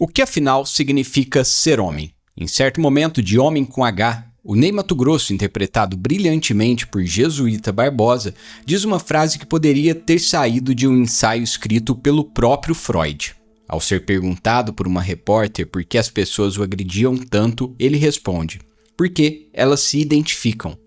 O que afinal significa ser homem? Em certo momento de Homem com H, o Ney Matogrosso, interpretado brilhantemente por Jesuíta Barbosa, diz uma frase que poderia ter saído de um ensaio escrito pelo próprio Freud. Ao ser perguntado por uma repórter por que as pessoas o agrediam tanto, ele responde: porque elas se identificam.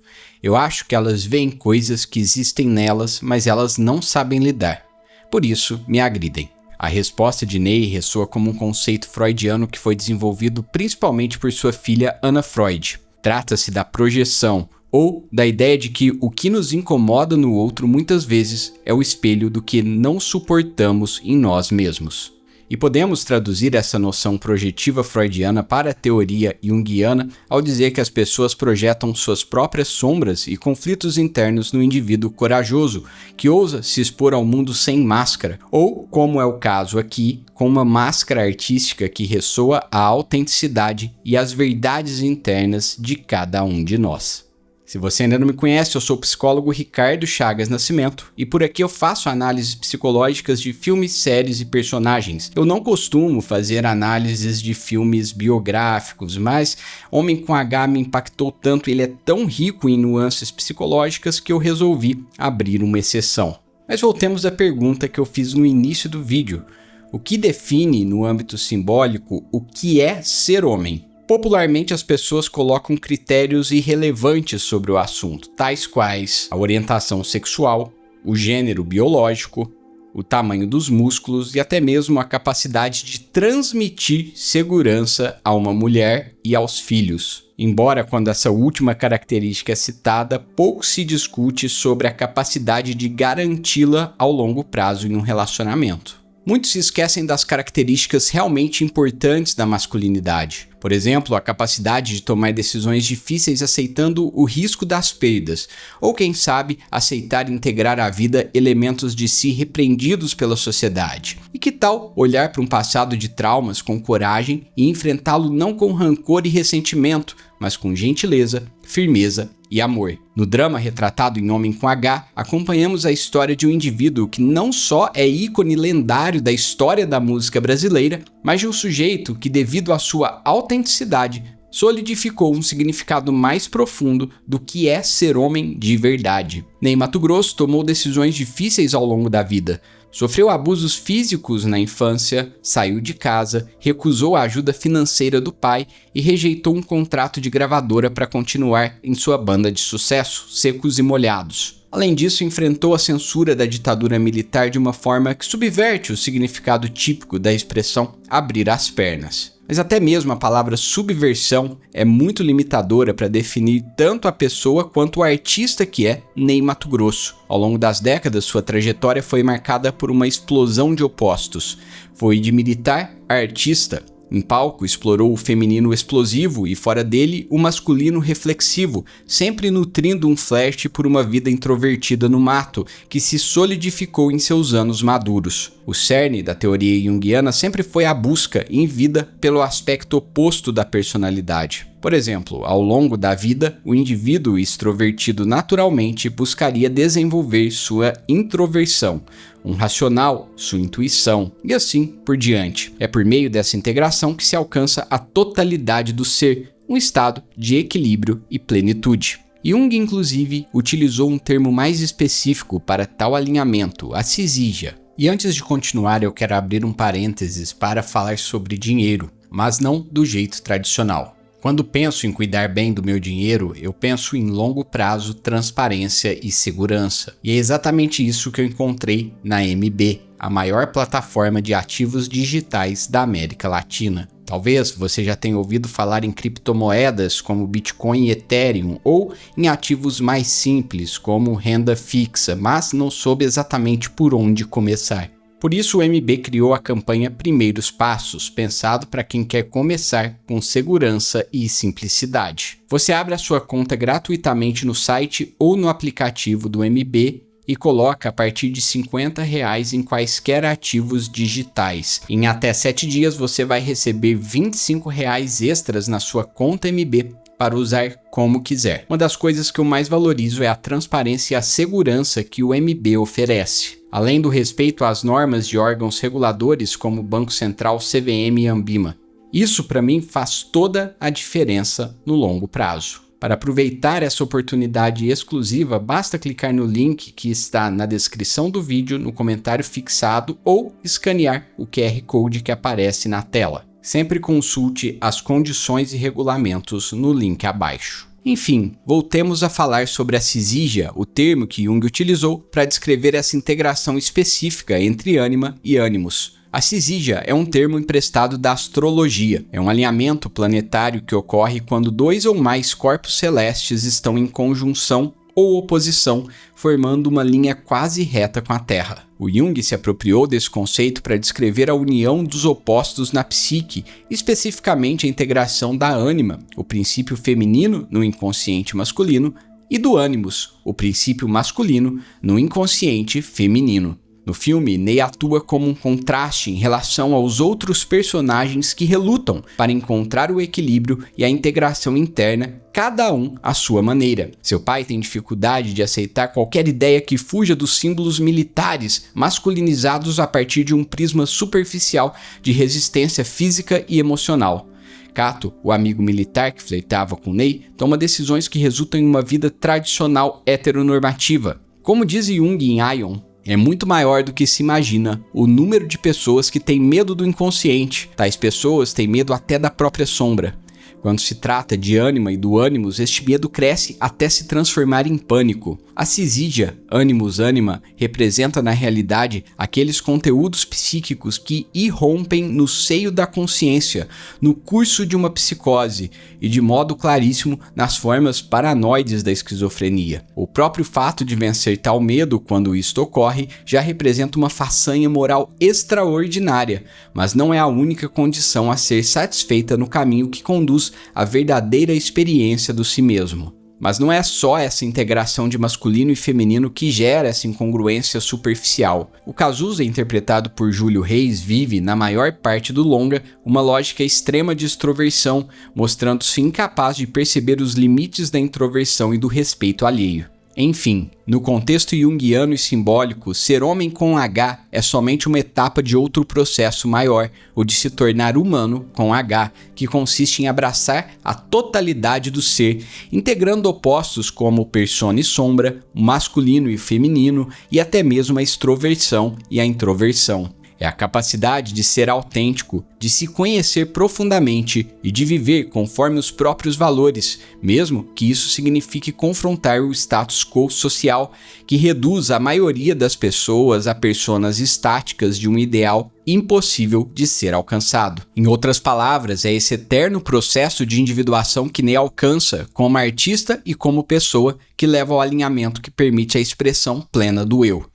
Eu acho que elas veem coisas que existem nelas, mas elas não sabem lidar. Por isso, me agridem. A resposta de Ney ressoa como um conceito freudiano que foi desenvolvido principalmente por sua filha Anna Freud. Trata-se da projeção, ou da ideia de que o que nos incomoda no outro muitas vezes é o espelho do que não suportamos em nós mesmos. E podemos traduzir essa noção projetiva freudiana para a teoria junguiana ao dizer que as pessoas projetam suas próprias sombras e conflitos internos no indivíduo corajoso, que ousa se expor ao mundo sem máscara, ou, como é o caso aqui, com uma máscara artística que ressoa a autenticidade e as verdades internas de cada um de nós. Se você ainda não me conhece, eu sou o psicólogo Ricardo Chagas Nascimento e por aqui eu faço análises psicológicas de filmes, séries e personagens. Eu não costumo fazer análises de filmes biográficos, mas Homem com H me impactou tanto, ele é tão rico em nuances psicológicas que eu resolvi abrir uma exceção. Mas voltemos à pergunta que eu fiz no início do vídeo. O que define, no âmbito simbólico, o que é ser homem? Popularmente, as pessoas colocam critérios irrelevantes sobre o assunto, tais quais a orientação sexual, o gênero biológico, o tamanho dos músculos e até mesmo a capacidade de transmitir segurança a uma mulher e aos filhos. Embora, quando essa última característica é citada, pouco se discute sobre a capacidade de garanti-la ao longo prazo em um relacionamento. Muitos se esquecem das características realmente importantes da masculinidade. Por exemplo, a capacidade de tomar decisões difíceis aceitando o risco das perdas, ou quem sabe, aceitar integrar à vida elementos de si repreendidos pela sociedade. E que tal olhar para um passado de traumas com coragem e enfrentá-lo não com rancor e ressentimento, mas com gentileza, firmeza e amor. No drama retratado em Homem com H, acompanhamos a história de um indivíduo que não só é ícone lendário da história da música brasileira, mas de um sujeito que, devido à sua autenticidade, solidificou um significado mais profundo do que é ser homem de verdade. Ney Matogrosso tomou decisões difíceis ao longo da vida. Sofreu abusos físicos na infância, saiu de casa, recusou a ajuda financeira do pai e rejeitou um contrato de gravadora para continuar em sua banda de sucesso, Secos e Molhados. Além disso, enfrentou a censura da ditadura militar de uma forma que subverte o significado típico da expressão abrir as pernas. Mas até mesmo a palavra subversão é muito limitadora para definir tanto a pessoa quanto o artista que é Ney Matogrosso. Ao longo das décadas, sua trajetória foi marcada por uma explosão de opostos. Foi de militar a artista. Em palco, explorou o feminino explosivo e, fora dele, o masculino reflexivo, sempre nutrindo um flerte por uma vida introvertida no mato, que se solidificou em seus anos maduros. O cerne da teoria junguiana sempre foi a busca, em vida, pelo aspecto oposto da personalidade. Por exemplo, ao longo da vida, o indivíduo extrovertido naturalmente buscaria desenvolver sua introversão, um racional, sua intuição, e assim por diante. É por meio dessa integração que se alcança a totalidade do ser, um estado de equilíbrio e plenitude. Jung, inclusive, utilizou um termo mais específico para tal alinhamento, a cisígia. E antes de continuar, eu quero abrir um parênteses para falar sobre dinheiro, mas não do jeito tradicional. Quando penso em cuidar bem do meu dinheiro, eu penso em longo prazo, transparência e segurança. E é exatamente isso que eu encontrei na MB, a maior plataforma de ativos digitais da América Latina. Talvez você já tenha ouvido falar em criptomoedas como Bitcoin e Ethereum, ou em ativos mais simples como renda fixa, mas não soube exatamente por onde começar. Por isso, o MB criou a campanha Primeiros Passos, pensado para quem quer começar com segurança e simplicidade. Você abre a sua conta gratuitamente no site ou no aplicativo do MB e coloca a partir de R$50 em quaisquer ativos digitais. Em até 7 dias você vai receber R$25 extras na sua conta MB para usar como quiser. Uma das coisas que eu mais valorizo é a transparência e a segurança que o MB oferece. além do respeito às normas de órgãos reguladores como o Banco Central, CVM e Anbima. Isso, para mim, faz toda a diferença no longo prazo. Para aproveitar essa oportunidade exclusiva, basta clicar no link que está na descrição do vídeo, no comentário fixado ou escanear o QR Code que aparece na tela. Sempre consulte as condições e regulamentos no link abaixo. Enfim, voltemos a falar sobre a syzygia, o termo que Jung utilizou para descrever essa integração específica entre ânima e ânimos. A syzygia é um termo emprestado da astrologia. É um alinhamento planetário que ocorre quando dois ou mais corpos celestes estão em conjunção ou oposição, formando uma linha quase reta com a Terra. O Jung se apropriou desse conceito para descrever a união dos opostos na psique, especificamente a integração da ânima, o princípio feminino no inconsciente masculino, e do ânimos, o princípio masculino no inconsciente feminino. No filme, Ney atua como um contraste em relação aos outros personagens que relutam para encontrar o equilíbrio e a integração interna, cada um à sua maneira. Seu pai tem dificuldade de aceitar qualquer ideia que fuja dos símbolos militares masculinizados a partir de um prisma superficial de resistência física e emocional. Kato, o amigo militar que flertava com Ney, toma decisões que resultam em uma vida tradicional heteronormativa. Como diz Jung em Aion, é muito maior do que se imagina o número de pessoas que têm medo do inconsciente. Tais pessoas têm medo até da própria sombra. Quando se trata de ânima e do ânimos, este medo cresce até se transformar em pânico. A syzygia, ânimos-ânima, representa na realidade aqueles conteúdos psíquicos que irrompem no seio da consciência, no curso de uma psicose e de modo claríssimo nas formas paranoides da esquizofrenia. O próprio fato de vencer tal medo quando isto ocorre já representa uma façanha moral extraordinária, mas não é a única condição a ser satisfeita no caminho que conduz à verdadeira experiência do si mesmo. Mas não é só essa integração de masculino e feminino que gera essa incongruência superficial. O Cazuza, interpretado por Júlio Reis, vive, na maior parte do longa, uma lógica extrema de extroversão, mostrando-se incapaz de perceber os limites da introversão e do respeito alheio. Enfim, no contexto junguiano e simbólico, ser homem com H é somente uma etapa de outro processo maior, o de se tornar humano com H, que consiste em abraçar a totalidade do ser, integrando opostos como persona e sombra, o masculino e o feminino e até mesmo a extroversão e a introversão. É a capacidade de ser autêntico, de se conhecer profundamente e de viver conforme os próprios valores, mesmo que isso signifique confrontar o status quo social que reduz a maioria das pessoas a personas estáticas de um ideal impossível de ser alcançado. Em outras palavras, é esse eterno processo de individuação que Ney alcança como artista e como pessoa que leva ao alinhamento que permite a expressão plena do eu.